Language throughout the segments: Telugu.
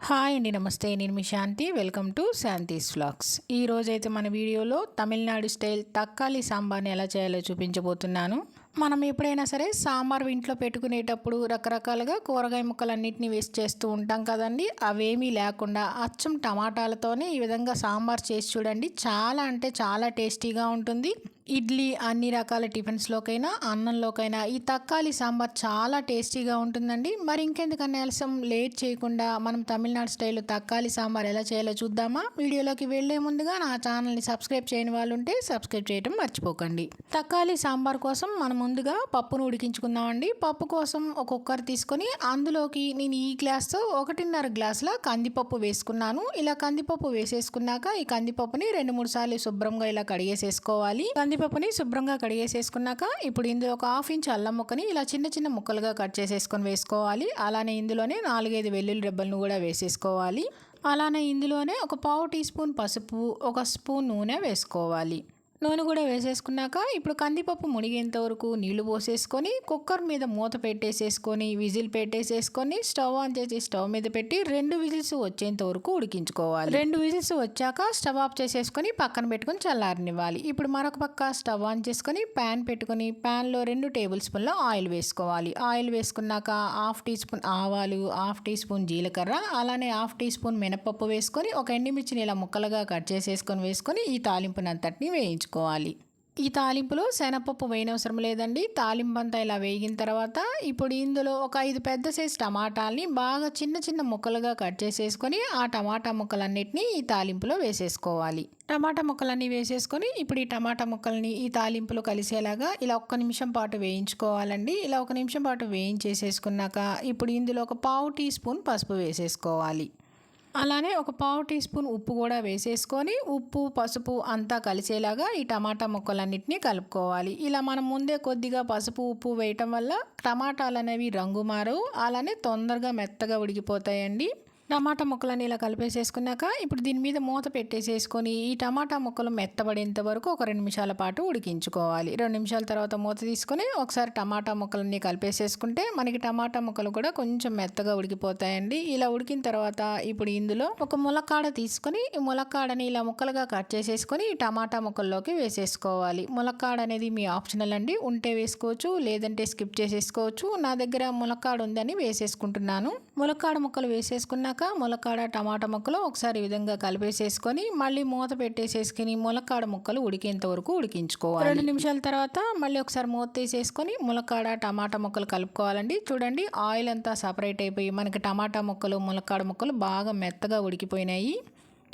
హాయ్ అండి, నమస్తే. నేను మీ Shanti. Welcome to Shanti's vlogs. ఈరోజైతే మన వీడియోలో తమిళనాడు స్టైల్ తక్కాలి సాంబార్ని ఎలా చేయాలో చూపించబోతున్నాను. మనం ఎప్పుడైనా సరే సాంబార్ ఇంట్లో పెట్టుకునేటప్పుడు రకరకాలుగా కూరగాయ ముక్కలన్నింటినీ వేస్ట్ చేస్తూ ఉంటాం కదండి. అవేమీ లేకుండా అచ్చం టమాటాలతోనే ఈ విధంగా సాంబార్ చేసి చూడండి. చాలా అంటే చాలా టేస్టీగా ఉంటుంది. ఇడ్లీ, అన్ని రకాల టిఫిన్స్లోకైనా అన్నంలోకైనా ఈ తక్కాలి సాంబార్ చాలా టేస్టీగా ఉంటుందండి. మరి ఇంకెందుకన్నా ఆలస్యం, లేట్ చేయకుండా మనం తమిళనాడు స్టైల్లో తక్కాలి సాంబార్ ఎలా చేయాలో చూద్దామా? వీడియోలోకి వెళ్లే ముందుగా నా ఛానల్ని సబ్స్క్రైబ్ చేయని వాళ్ళు ఉంటే సబ్స్క్రైబ్ చేయడం మర్చిపోకండి. తక్కాలి సాంబార్ కోసం మనం ముందుగా పప్పును ఉడికించుకుందామండి. పప్పు కోసం ఒక కుక్కర్ తీసుకొని అందులోకి నేను ఈ గ్లాస్తో 1.5 గ్లాసుల కందిపప్పు వేసుకున్నాను. ఇలా కందిపప్పు వేసేసుకున్నాక ఈ కందిపప్పుని 2-3 సార్లు శుభ్రంగా ఇలా కడిగేసేసుకోవాలి. కందిపప్పుని శుభ్రంగా కడిగేసేసుకున్నాక ఇప్పుడు ఇందులో ఒక 1/2 ఇంచ్ అల్లం ముక్కని ఇలా చిన్న చిన్న ముక్కలుగా కట్ చేసేసుకొని వేసుకోవాలి. అలానే ఇందులోనే 4-5 వెల్లుల్లి రెబ్బలను కూడా వేసేసుకోవాలి. అలానే ఇందులోనే ఒక 1/2 టీ స్పూన్ పసుపు, 1 స్పూన్ నూనె వేసుకోవాలి. నూనె కూడా వేసేసుకున్నాక ఇప్పుడు కందిపప్పు మునిగేంత వరకు నీళ్లు పోసేసుకొని కుక్కర్ మీద మూత పెట్టేసేసుకొని విజిల్ పెట్టేసేసుకొని స్టవ్ ఆన్ చేసి స్టవ్ మీద పెట్టి 2 విజిల్స్ వచ్చేంత వరకు ఉడికించుకోవాలి. 2 విజిల్స్ వచ్చాక స్టవ్ ఆఫ్ చేసేసుకొని పక్కన పెట్టుకొని చల్లారనివ్వాలి. ఇప్పుడు మరొక పక్క స్టవ్ ఆన్ చేసుకొని ప్యాన్ పెట్టుకొని ప్యాన్లో 2 టేబుల్ స్పూన్ల ఆయిల్ వేసుకోవాలి. ఆయిల్ వేసుకున్నాక 1/2 టీ స్పూన్ ఆవాలు, 1/2 టీ స్పూన్ జీలకర్ర, అలానే 1/2 టీ స్పూన్ మినపప్పు వేసుకొని ఒక ఎండుమిర్చిని ఇలా ముక్కలుగా కట్ చేసేసుకొని వేసుకొని ఈ తాలింపునంతటిని వేయించుకోవాలి. ఈ తాలింపులో శనగపప్పు వేయనవసరం లేదండి. తాలింపు అంతా ఇలా వేగిన తర్వాత ఇప్పుడు ఇందులో ఒక 5 పెద్ద సైజు టమాటాలని బాగా చిన్న చిన్న ముక్కలుగా కట్ చేసేసుకొని ఆ టమాటా ముక్కలన్నిటినీ ఈ తాలింపులో వేసేసుకోవాలి. టమాటా ముక్కలన్నీ వేసేసుకొని ఇప్పుడు ఈ టమాటా ముక్కల్ని ఈ తాలింపులో కలిసేలాగా ఇలా 1 నిమిషం పాటు వేయించుకోవాలండి. ఇలా 1 నిమిషం పాటు వేయించేసేసుకున్నాక ఇప్పుడు ఇందులో ఒక 1/2 టీ స్పూన్ పసుపు వేసేసుకోవాలి. అలానే ఒక 1/2 టీ స్పూన్ ఉప్పు కూడా వేసేసుకొని ఉప్పు, పసుపు అంతా కలిసేలాగా ఈ టమాటా ముక్కలన్నింటినీ కలుపుకోవాలి. ఇలా మనం ముందే కొద్దిగా పసుపు, ఉప్పు వేయటం వల్ల టమాటాలు అనేవి రంగు మారవు, అలానే తొందరగా మెత్తగా ఉడికిపోతాయండి. టమాటా ముక్కలని ఇలా కలిపేసేసుకున్నాక ఇప్పుడు దీని మీద మూత పెట్టేసేసుకొని ఈ టమాటా ముక్కలు మెత్తబడేంత వరకు ఒక 2 నిమిషాల పాటు ఉడికించుకోవాలి. 2 నిమిషాల తర్వాత మూత తీసుకొని ఒకసారి టమాటా ముక్కలన్నీ కలిపేసేసుకుంటే మనకి టమాటా ముక్కలు కూడా కొంచెం మెత్తగా ఉడికిపోతాయండి. ఇలా ఉడికిన తర్వాత ఇప్పుడు ఇందులో ఒక ములక్కాడ తీసుకొని ఈ ములక్కాడని ఇలా ముక్కలుగా కట్ చేసేసుకొని ఈ టమాటా ముక్కల్లోకి వేసేసుకోవాలి. ములక్కాడ అనేది మీ ఆప్షనల్ అండి, ఉంటే వేసుకోవచ్చు, లేదంటే స్కిప్ చేసేసుకోవచ్చు. నా దగ్గర ములక్కాడ ఉందని వేసేసుకుంటున్నాను. ములక్కాడ ముక్కలు వేసేసుకున్నాక ములక్కాడ టమాటా ముక్కలు ఒకసారి ఈ విధంగా కలిపేసేసుకొని మళ్ళీ మూత పెట్టేసేసుకుని ములక్కాడ ముక్కలు ఉడికేంత వరకు ఉడికించుకోవాలి. 2 నిమిషాల తర్వాత మళ్ళీ ఒకసారి మూత తీసేసుకొని ములక్కాడ టమాటా ముక్కలు కలుపుకోవాలండి. చూడండి, ఆయిల్ అంతా సపరేట్ అయిపోయి మనకి టమాటా ముక్కలు, ములక్కాడ ముక్కలు బాగా మెత్తగా ఉడికిపోయినాయి.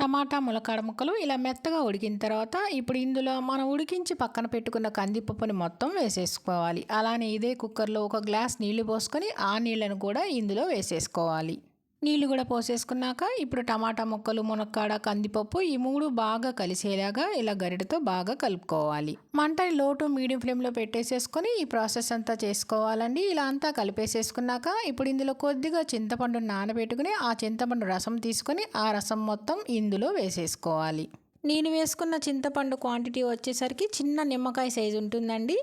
టమాటా, ములక్కాడ ముక్కలు ఇలా మెత్తగా ఉడికిన తర్వాత ఇప్పుడు ఇందులో మనం ఉడికించి పక్కన పెట్టుకున్న కందిపప్పుని మొత్తం వేసేసుకోవాలి. అలానే ఇదే కుక్కర్లో ఒక గ్లాస్ నీళ్లు పోసుకొని ఆ నీళ్లను కూడా ఇందులో వేసేసుకోవాలి. నీళ్లు కూడా పోసేసుకున్నాక ఇప్పుడు టమాటా ముక్కలు, మునక్కాడ, కందిపప్పు ఈ 3 బాగా కలిసేలాగా ఇలా గరిటతో బాగా కలుపుకోవాలి. మంటని లో టు మీడియం ఫ్లేమ్లో పెట్టేసేసుకొని ఈ ప్రాసెస్ అంతా చేసుకోవాలండి. ఇలా అంతా కలిపేసేసుకున్నాక ఇప్పుడు ఇందులో కొద్దిగా చింతపండు నానబెట్టుకుని ఆ చింతపండు రసం తీసుకొని ఆ రసం మొత్తం ఇందులో వేసేసుకోవాలి. నేను వేసుకున్న చింతపండు క్వాంటిటీ వచ్చేసరికి చిన్న నిమ్మకాయ సైజు ఉంటుందండి.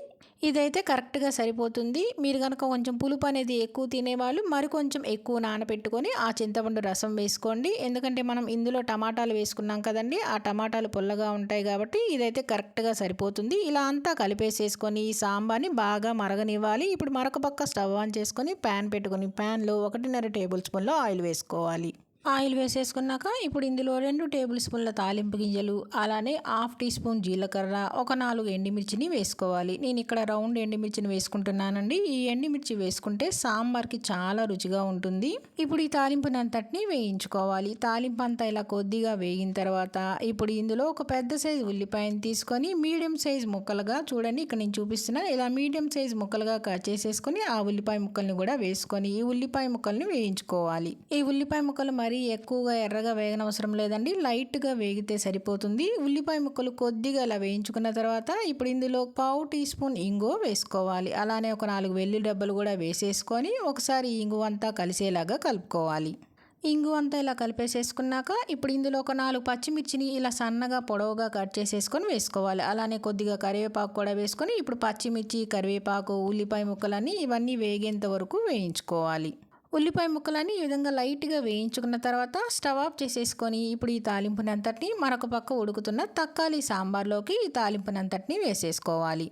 ఇదైతే కరెక్ట్గా సరిపోతుంది. మీరు కనుక కొంచెం పులుపు అనేది ఎక్కువ తినేవాళ్ళు మరి కొంచెం ఎక్కువ నానబెట్టుకొని ఆ చింతపండు రసం వేసుకోండి. ఎందుకంటే మనం ఇందులో టమాటాలు వేసుకున్నాం కదండి, ఆ టమాటాలు పుల్లగా ఉంటాయి కాబట్టి ఇదైతే కరెక్ట్గా సరిపోతుంది. ఇలా అంతా కలిపేసేసుకొని ఈ సాంబార్ని బాగా మరగనివ్వాలి. ఇప్పుడు మరొక పక్క స్టవ్ ఆన్ చేసుకొని ప్యాన్ పెట్టుకొని ప్యాన్లో 1.5 టేబుల్ స్పూన్ల ఆయిల్ వేసుకోవాలి. ఆయిల్ వేసేసుకున్నాక ఇప్పుడు ఇందులో 2 టేబుల్ స్పూన్ల తాలింపు గింజలు, అలానే 1/2 టీ స్పూన్ జీలకర్ర, ఒక 4 ఎండుమిర్చిని వేసుకోవాలి. నేను ఇక్కడ రౌండ్ ఎండుమిర్చిని వేసుకుంటున్నానండి. ఈ ఎండుమిర్చి వేసుకుంటే సాంబార్కి చాలా రుచిగా ఉంటుంది. ఇప్పుడు ఈ తాలింపునంతటిని వేయించుకోవాలి. తాలింపు అంతా ఇలా కొద్దిగా వేగిన తర్వాత ఇప్పుడు ఇందులో ఒక పెద్ద సైజు ఉల్లిపాయని తీసుకొని మీడియం సైజ్ ముక్కలుగా, చూడండి ఇక్కడ నేను చూపిస్తున్నాను, ఇలా మీడియం సైజ్ ముక్కలుగా కట్ చేసేసుకొని ఆ ఉల్లిపాయ ముక్కల్ని కూడా వేసుకొని ఈ ఉల్లిపాయ ముక్కల్ని వేయించుకోవాలి. ఈ ఉల్లిపాయ ముక్కలు మరీ ఎక్కువగా ఎర్రగా వేగనవసరం లేదండి, లైట్గా వేగితే సరిపోతుంది. ఉల్లిపాయ ముక్కలు కొద్దిగా ఇలా వేయించుకున్న తర్వాత ఇప్పుడు ఇందులో 1/2 టీ స్పూన్ ఇంగువ వేసుకోవాలి. అలానే ఒక 4 వెల్లుల్లి రెబ్బలు కూడా వేసేసుకొని ఒకసారి ఇంగువ అంతా కలిసేలాగా కలుపుకోవాలి. ఇంగువ అంతా ఇలా కలిపేసేసుకున్నాక ఇప్పుడు ఇందులో ఒక 4 పచ్చిమిర్చిని ఇలా సన్నగా పొడవుగా కట్ చేసేసుకొని వేసుకోవాలి. అలానే కొద్దిగా కరివేపాకు కూడా వేసుకొని ఇప్పుడు పచ్చిమిర్చి, కరివేపాకు, ఉల్లిపాయ ముక్కలన్నీ ఇవన్నీ వేగేంత వరకు వేయించుకోవాలి. ఉల్లిపాయ ముక్కలని ఈ విధంగా లైట్గా వేయించుకున్న తర్వాత స్టవ్ ఆఫ్ చేసేసుకొని ఇప్పుడు ఈ తాలింపునంతటిని మరొక పక్క ఉడుకుతున్న తక్కాలి సాంబార్లోకి ఈ తాలింపునంతటిని వేసేసుకోవాలి.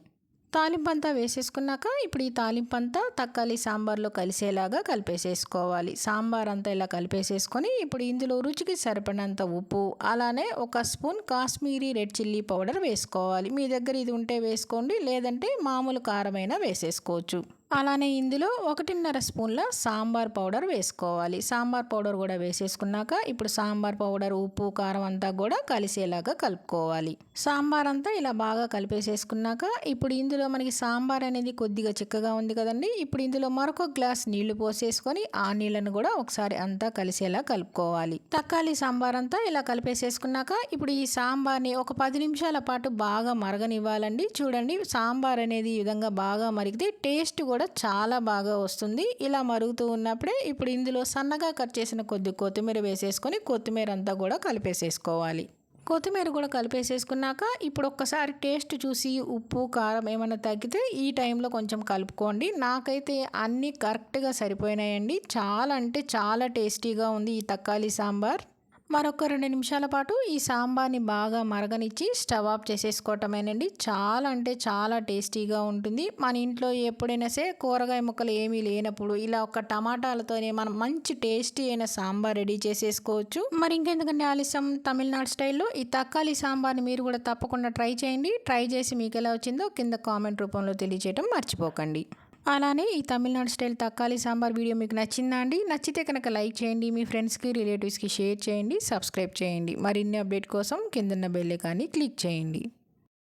తాలింపంతా వేసేసుకున్నాక ఇప్పుడు ఈ తాలింపంతా తక్కాలి సాంబార్లో కలిసేలాగా కలిపేసేసుకోవాలి. సాంబార్ అంతా ఇలా కలిపేసేసుకొని ఇప్పుడు ఇందులో రుచికి సరిపడినంత ఉప్పు, అలానే 1 spoon Kashmiri red chilli powder వేసుకోవాలి. మీ దగ్గర ఇది ఉంటే వేసుకోండి, లేదంటే మామూలు కారమైనా వేసేసుకోవచ్చు. అలానే ఇందులో 1.5 స్పూన్ల సాంబార్ పౌడర్ వేసుకోవాలి. సాంబార్ పౌడర్ కూడా వేసేసుకున్నాక ఇప్పుడు సాంబార్ పౌడర్, ఉప్పు, కారం అంతా కూడా కలిసేలాగా కలుపుకోవాలి. సాంబార్ అంతా ఇలా బాగా కలిపేసేసుకున్నాక ఇప్పుడు ఇందులో మనకి సాంబార్ అనేది కొద్దిగా చిక్కగా ఉంది కదండి. ఇప్పుడు ఇందులో మరొక గ్లాస్ నీళ్లు పోసేసుకొని ఆ నీళ్ళను కూడా ఒకసారి అంతా కలిసేలా కలుపుకోవాలి. తక్కాలి సాంబార్ అంతా ఇలా కలిపేసేసుకున్నాక ఇప్పుడు ఈ సాంబార్ని ఒక 10 నిమిషాల పాటు బాగా మరగనివ్వాలండి. చూడండి, సాంబార్ అనేది ఈ విధంగా బాగా మరిగితే టేస్ట్ కూడా చాలా బాగా వస్తుంది. ఇలా మరుగుతూ ఉన్నప్పుడే ఇప్పుడు ఇందులో సన్నగా కట్ చేసిన కొత్తిమీర వేసేసుకొని కొత్తిమీర అంతా కూడా కలిపేసేసుకోవాలి. కొత్తిమీర కూడా కలిపేసేసుకున్నాక ఇప్పుడు ఒక్కసారి టేస్ట్ చూసి ఉప్పు, కారం ఏమైనా తగ్గితే ఈ టైంలో కొంచెం కలుపుకోండి. నాకైతే అన్నీ కరెక్ట్గా సరిపోయినాయండి. చాలా అంటే చాలా టేస్టీగా ఉంది ఈ తక్కాలి సాంబార్. మరొక 2 నిమిషాల పాటు ఈ సాంబార్ని బాగా మరగనిచ్చి స్టవ్ ఆఫ్ చేసేసుకోవటమేనండి. చాలా అంటే చాలా టేస్టీగా ఉంటుంది. మన ఇంట్లో ఎప్పుడైనా సరే కూరగాయ ముక్కలు ఏమీ లేనప్పుడు ఇలా ఒక టమాటాలతోనే మనం మంచి టేస్టీ అయిన సాంబార్ రెడీ చేసేసుకోవచ్చు. మరి ఇంకెందుకంటే ఆలస్యం, తమిళనాడు స్టైల్లో ఈ తక్కాలి సాంబార్ని మీరు కూడా తప్పకుండా ట్రై చేయండి. ట్రై చేసి మీకు ఎలా వచ్చిందో కింద కామెంట్ రూపంలో తెలియజేయడం మర్చిపోకండి. అలానే ఈ తమిళనాడు స్టైల్ తక్కాలి సాంబార్ వీడియో మీకు నచ్చిందా అండి? నచ్చితే కనుక లైక్ చేయండి, మీ ఫ్రెండ్స్కి, రిలేటివ్స్కి షేర్ చేయండి, సబ్స్క్రైబ్ చేయండి. మరిన్ని అప్డేట్ కోసం కిందన్న బెల్ ఐకాన్ని క్లిక్ చేయండి.